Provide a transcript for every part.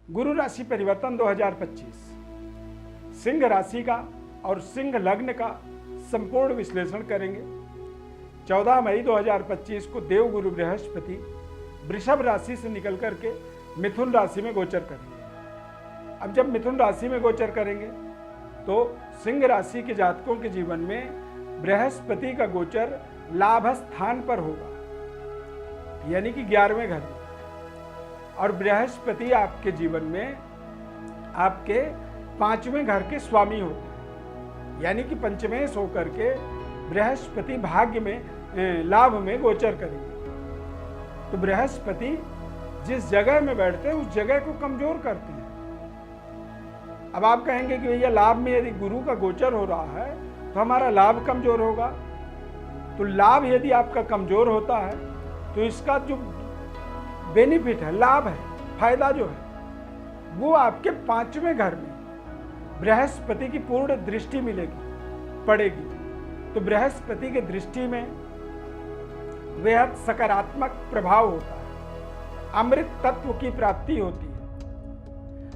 गुरु राशि परिवर्तन 2025 सिंह राशि का और सिंह लग्न का संपूर्ण विश्लेषण करेंगे। 14 मई 2025 को देवगुरु बृहस्पति वृषभ राशि से निकल करके मिथुन राशि में गोचर करेंगे। अब जब मिथुन राशि में गोचर करेंगे तो सिंह राशि के जातकों के जीवन में बृहस्पति का गोचर लाभ स्थान पर होगा, यानी कि 11वें घर में। और बृहस्पति आपके जीवन में आपके 5वें घर के स्वामी होते हैं, यानी कि पंचमेश होकर के बृहस्पति भाग्य में लाभ में गोचर करेंगे। तो बृहस्पति जिस जगह में बैठते हैं उस जगह को कमजोर करते हैं। अब आप कहेंगे कि भैया लाभ में यदि गुरु का गोचर हो रहा है तो हमारा लाभ कमजोर होगा। तो लाभ यदि आपका कमजोर होता है तो इसका जो बेनिफिट है, लाभ है, फायदा जो है वो आपके 5वें घर में बृहस्पति की पूर्ण दृष्टि मिलेगी, पड़ेगी। तो बृहस्पति की दृष्टि में बेहद सकारात्मक प्रभाव होता है, अमृत तत्व की प्राप्ति होती है।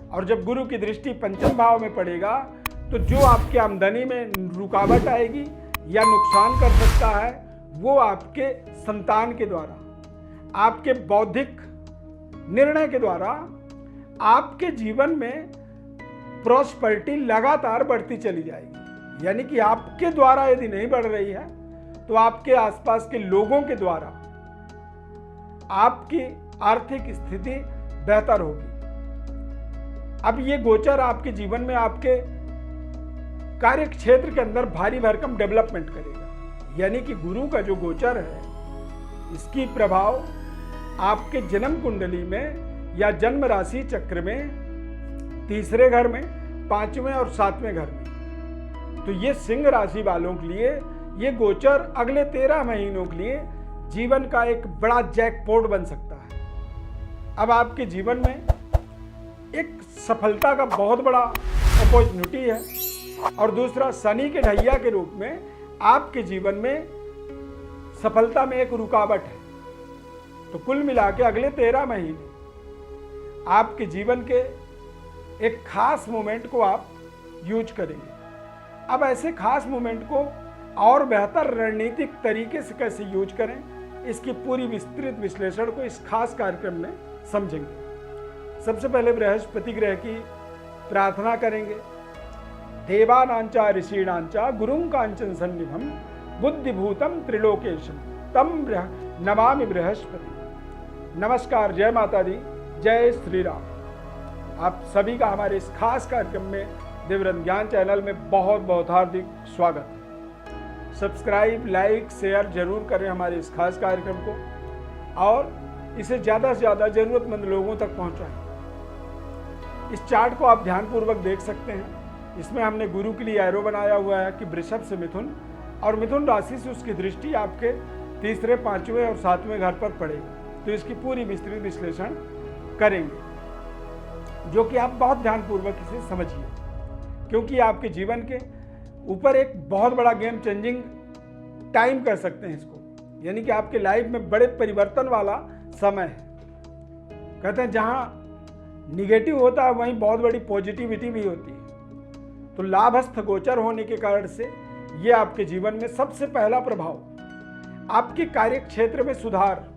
और जब गुरु की दृष्टि पंचम भाव में पड़ेगा तो जो आपकी आमदनी में रुकावट आएगी या नुकसान कर सकता है वो आपके संतान के द्वारा, आपके बौद्धिक निर्णय के द्वारा आपके जीवन में प्रॉस्पेरिटी लगातार बढ़ती चली जाएगी। यानी कि आपके द्वारा यदि नहीं बढ़ रही है तो आपके आसपास के लोगों के द्वारा आपकी आर्थिक स्थिति बेहतर होगी। अब ये गोचर आपके जीवन में आपके कार्य क्षेत्र के अंदर भारी भरकम डेवलपमेंट करेगा। यानी कि गुरु का जो गोचर है इसकी प्रभाव आपके जन्म कुंडली में या जन्म राशि चक्र में 3रे घर में, 5वें और 7वें घर में। तो ये सिंह राशि वालों के लिए ये गोचर अगले 13 महीनों के लिए जीवन का एक बड़ा जैकपॉट बन सकता है। अब आपके जीवन में एक सफलता का बहुत बड़ा अपॉर्चुनिटी है और दूसरा शनि के ढैया के रूप में आपके जीवन में सफलता में एक रुकावट है। तो कुल मिला के अगले 13 महीने आपके जीवन के एक खास मोमेंट को आप यूज करेंगे। अब ऐसे खास मोमेंट को और बेहतर रणनीतिक तरीके से कैसे यूज करें, इसकी पूरी विस्तृत विश्लेषण को इस खास कार्यक्रम में समझेंगे। सबसे पहले बृहस्पति ग्रह की प्रार्थना करेंगे। देवानांचा ऋषीणांचा गुरुं कांचन सन्निभम बुद्धिभूतम त्रिलोकेशम तम नमामि बृहस्पति। नमस्कार, जय माता दी, जय श्री राम। आप सभी का हमारे इस खास कार्यक्रम में देवरत्न ज्ञान चैनल में बहुत बहुत हार्दिक स्वागत है। सब्सक्राइब, लाइक, शेयर जरूर करें हमारे इस खास कार्यक्रम को और इसे ज़्यादा से ज़्यादा ज़रूरतमंद लोगों तक पहुंचाएं। इस चार्ट को आप ध्यानपूर्वक देख सकते हैं। इसमें हमने गुरु के लिए एरो बनाया हुआ है कि वृषभ से मिथुन और मिथुन राशि से उसकी दृष्टि आपके 3रे, 5वें और 7वें घर पर पड़ेगी। तो इसकी पूरी विस्तृत विश्लेषण करेंगे, जो कि आप बहुत ध्यानपूर्वक इसे समझिए, क्योंकि आपके जीवन के ऊपर एक बहुत बड़ा गेम चेंजिंग टाइम कर सकते हैं इसको। यानी कि आपके लाइफ में बड़े परिवर्तन वाला समय है। कहते हैं जहां निगेटिव होता है वहीं बहुत बड़ी पॉजिटिविटी भी होती है। तो लाभस्थ गोचर होने के कारण से ये आपके जीवन में सबसे पहला प्रभाव, आपके कार्य क्षेत्र में सुधार।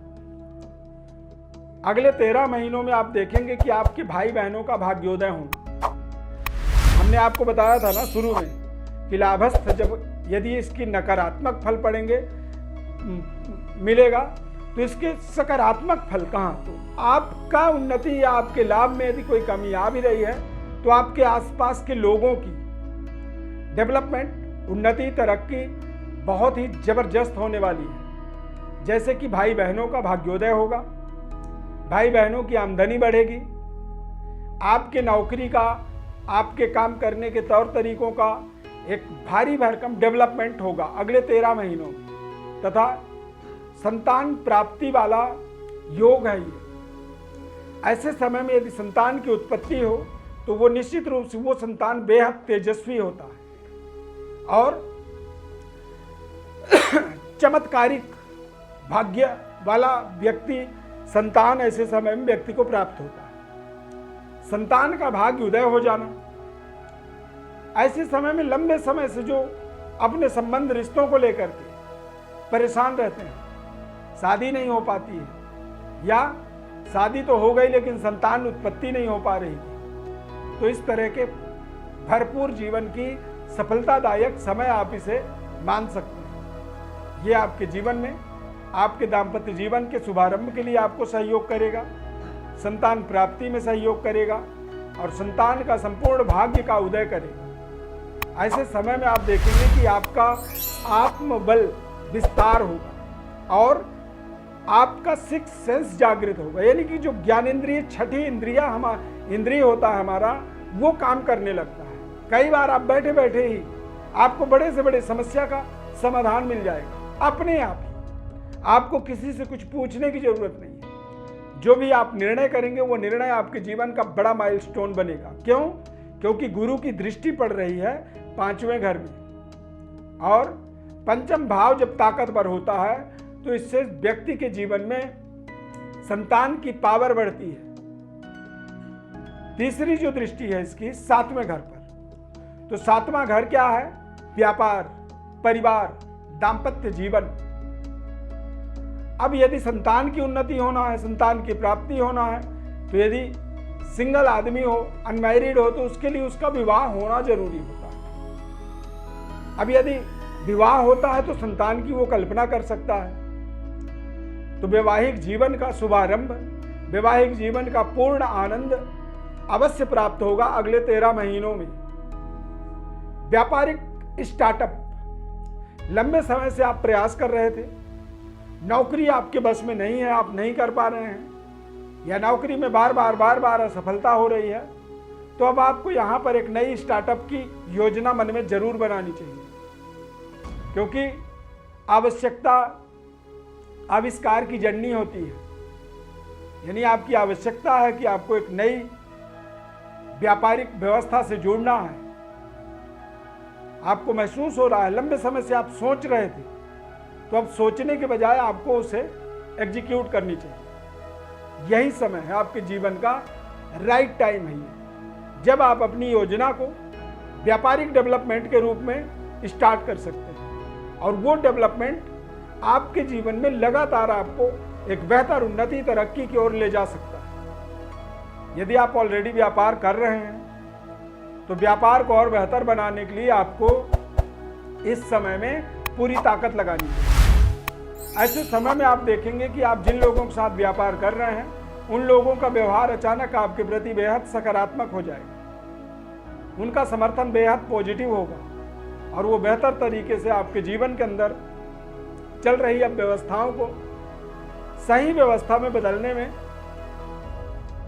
अगले 13 महीनों में आप देखेंगे कि आपके भाई बहनों का भाग्योदय होगा। हमने आपको बताया था ना शुरू में कि लाभस्थ जब यदि इसकी नकारात्मक फल पड़ेंगे मिलेगा तो इसके सकारात्मक फल कहाँ? तो आपका उन्नति या आपके लाभ में यदि कोई कमी आ भी रही है तो आपके आसपास के लोगों की डेवलपमेंट, उन्नति, तरक्की बहुत ही जबरदस्त होने वाली है। जैसे कि भाई बहनों का भाग्योदय होगा, भाई बहनों की आमदनी बढ़ेगी, आपके नौकरी का, आपके काम करने के तौर तरीकों का एक भारी भरकम डेवलपमेंट होगा अगले 13 महीनों में। तथा संतान प्राप्ति वाला योग है ये। ऐसे समय में यदि संतान की उत्पत्ति हो तो वो निश्चित रूप से वो संतान बेहद तेजस्वी होता है और चमत्कारिक भाग्य वाला व्यक्ति संतान ऐसे समय में व्यक्ति को प्राप्त होता है। संतान का भाग्य उदय हो जाना। ऐसे समय में लंबे समय से जो अपने संबंध रिश्तों को लेकर के परेशान रहते हैं, शादी नहीं हो पाती है, या शादी तो हो गई लेकिन संतान उत्पत्ति नहीं हो पा रही थी, तो इस तरह के भरपूर जीवन की सफलतादायक समय आप इसे मान सकते हैं। ये आपके जीवन में, आपके दाम्पत्य जीवन के शुभारंभ के लिए आपको सहयोग करेगा, संतान प्राप्ति में सहयोग करेगा और संतान का संपूर्ण भाग्य का उदय करेगा। ऐसे समय में आप देखेंगे कि आपका आत्मबल विस्तार होगा और आपका सिक्स सेंस जागृत होगा, यानी कि जो ज्ञानेंद्रिय, छठी इंद्रिय होता है हमारा, वो काम करने लगता है। कई बार आप बैठे बैठे ही आपको बड़े से बड़े समस्या का समाधान मिल जाएगा अपने आप ही। आपको किसी से कुछ पूछने की जरूरत नहीं है। जो भी आप निर्णय करेंगे वो निर्णय आपके जीवन का बड़ा माइलस्टोन बनेगा। क्यों? क्योंकि गुरु की दृष्टि पड़ रही है 5वें घर में, और पंचम भाव जब ताकतवर होता है तो इससे व्यक्ति के जीवन में संतान की पावर बढ़ती है। तीसरी जो दृष्टि है इसकी 7वें घर पर, तो 7वां घर क्या है? व्यापार, परिवार, दाम्पत्य जीवन। अब यदि संतान की उन्नति होना है, संतान की प्राप्ति होना है, तो यदि सिंगल आदमी हो, अनमैरिड हो, तो उसके लिए उसका विवाह होना जरूरी होता है। अब यदि विवाह होता है तो संतान की वो कल्पना कर सकता है। तो वैवाहिक जीवन का शुभारंभ, वैवाहिक जीवन का पूर्ण आनंद अवश्य प्राप्त होगा अगले 13 महीनों में। व्यापारिक स्टार्टअप, लंबे समय से आप प्रयास कर रहे थे, नौकरी आपके बस में नहीं है, आप नहीं कर पा रहे हैं, या नौकरी में बार बार असफलता हो रही है, तो अब आपको यहाँ पर एक नई स्टार्टअप की योजना मन में जरूर बनानी चाहिए। क्योंकि आवश्यकता आविष्कार की जननी होती है, यानी आपकी आवश्यकता है कि आपको एक नई व्यापारिक व्यवस्था से जुड़ना है। आपको महसूस हो रहा है, लंबे समय से आप सोच रहे थे, तो अब सोचने के बजाय आपको उसे एग्जीक्यूट करनी चाहिए। यही समय है आपके जीवन का, राइट टाइम है ये, जब आप अपनी योजना को व्यापारिक डेवलपमेंट के रूप में स्टार्ट कर सकते हैं, और वो डेवलपमेंट आपके जीवन में लगातार आपको एक बेहतर उन्नति, तरक्की की ओर ले जा सकता है। यदि आप ऑलरेडी व्यापार कर रहे हैं तो व्यापार को और बेहतर बनाने के लिए आपको इस समय में पूरी ताकत लगानी चाहिए। ऐसे समय में आप देखेंगे कि आप जिन लोगों के साथ व्यापार कर रहे हैं, उन लोगों का व्यवहार अचानक आपके प्रति बेहद सकारात्मक हो जाएगा। उनका समर्थन बेहद पॉजिटिव होगा और वो बेहतर तरीके से आपके जीवन के अंदर चल रही अब व्यवस्थाओं को सही व्यवस्था में बदलने में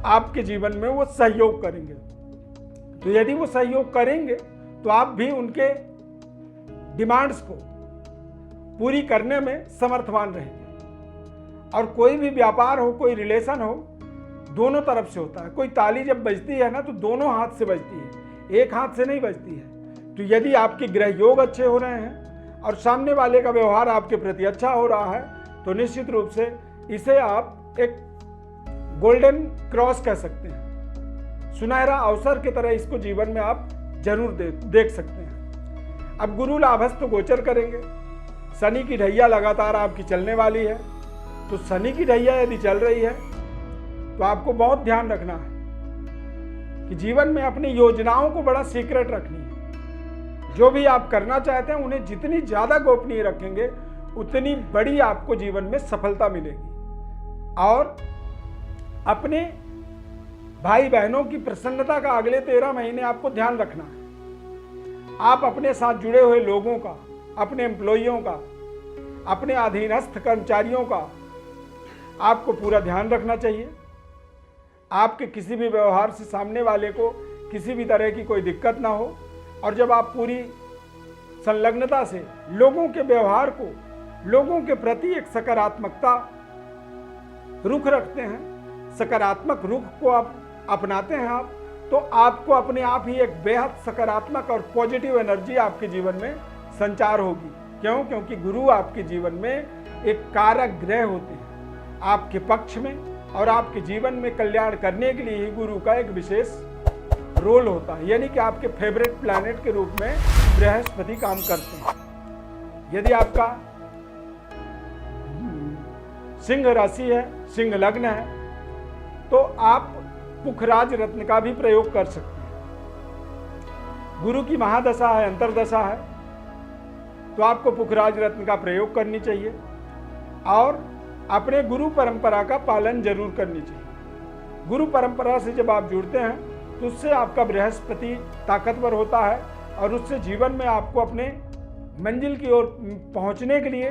आपके जीवन में वो सहयोग करेंगे। तो यदि वो सहयोग करेंगे तो आप भी उनके डिमांड्स को पूरी करने में समर्थवान रहेंगे। और कोई भी व्यापार हो, कोई रिलेशन हो, दोनों तरफ से होता है। कोई ताली जब बजती है ना, तो दोनों हाथ से बजती है, एक हाथ से नहीं बजती है। तो यदि आपके ग्रह योग अच्छे हो रहे हैं और सामने वाले का व्यवहार आपके प्रति अच्छा हो रहा है, तो निश्चित रूप से इसे आप एक गोल्डन क्रॉस कह सकते हैं, सुनहरा अवसर की तरह इसको जीवन में आप जरूर देख सकते हैं। अब गुरु लाभस्थ गोचर करेंगे, शनि की ढैया लगातार आपकी चलने वाली है। तो शनि की ढैया यदि चल रही है तो आपको बहुत ध्यान रखना है कि जीवन में अपनी योजनाओं को बड़ा सीक्रेट रखनी है। जो भी आप करना चाहते हैं उन्हें जितनी ज्यादा गोपनीय रखेंगे उतनी बड़ी आपको जीवन में सफलता मिलेगी। और अपने भाई बहनों की प्रसन्नता का अगले 13 महीने आपको ध्यान रखना है। आप अपने साथ जुड़े हुए लोगों का, अपने एम्प्लॉइयों का, अपने अधीनस्थ कर्मचारियों का आपको पूरा ध्यान रखना चाहिए। आपके किसी भी व्यवहार से सामने वाले को किसी भी तरह की कोई दिक्कत ना हो। और जब आप पूरी संलग्नता से लोगों के व्यवहार को, लोगों के प्रति एक सकारात्मकता रुख रखते हैं, सकारात्मक रुख को आप अपनाते हैं आप, तो आपको अपने आप ही एक बेहद सकारात्मक और पॉजिटिव एनर्जी आपके जीवन में संचार होगी। क्यों? क्योंकि गुरु आपके जीवन में एक कारक ग्रह होते हैं, आपके पक्ष में, और आपके जीवन में कल्याण करने के लिए ही गुरु का एक विशेष रोल होता है, यानी कि आपके फेवरेट प्लैनेट के रूप में बृहस्पति काम करते हैं। यदि आपका सिंह राशि है, सिंह लग्न है, तो आप पुखराज रत्न का भी प्रयोग कर सकते हैं। गुरु की महादशा है, अंतरदशा है, तो आपको पुखराज रत्न का प्रयोग करनी चाहिए और अपने गुरु परंपरा का पालन जरूर करनी चाहिए। गुरु परंपरा से जब आप जुड़ते हैं तो उससे आपका बृहस्पति ताकतवर होता है और उससे जीवन में आपको अपने मंजिल की ओर पहुंचने के लिए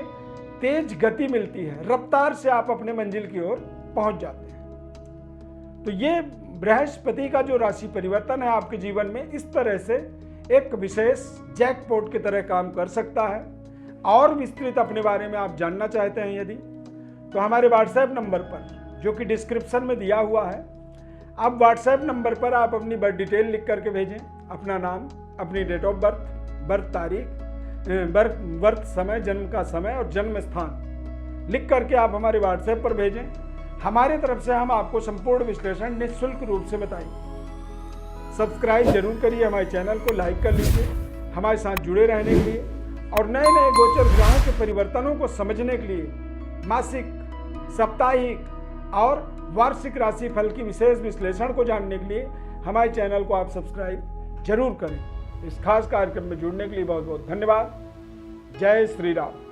तेज गति मिलती है, रफ्तार से आप अपने मंजिल की ओर पहुंच जाते हैं। तो ये बृहस्पति का जो राशि परिवर्तन है आपके जीवन में इस तरह से एक विशेष जैकपॉट की तरह काम कर सकता है। और विस्तृत अपने बारे में आप जानना चाहते हैं यदि, तो हमारे व्हाट्सएप नंबर पर जो कि डिस्क्रिप्शन में दिया हुआ है, आप व्हाट्सएप नंबर पर आप अपनी बर्थ डिटेल लिख करके भेजें, अपना नाम, अपनी डेट ऑफ बर्थ, बर्थ तारीख, बर्थ समय, जन्म का समय और जन्म स्थान लिख करके आप हमारे व्हाट्सएप पर भेजें। हमारे तरफ से हम आपको संपूर्ण विश्लेषण निःशुल्क रूप से बताएंगे। सब्सक्राइब जरूर करिए, हमारे चैनल को लाइक कर लीजिए हमारे साथ जुड़े रहने के लिए, और नए नए गोचर ग्रहों के परिवर्तनों को समझने के लिए मासिक, साप्ताहिक और वार्षिक राशि फल की विशेष विश्लेषण को जानने के लिए हमारे चैनल को आप सब्सक्राइब जरूर करें। इस खास कार्यक्रम में जुड़ने के लिए बहुत बहुत धन्यवाद। जय श्री राम।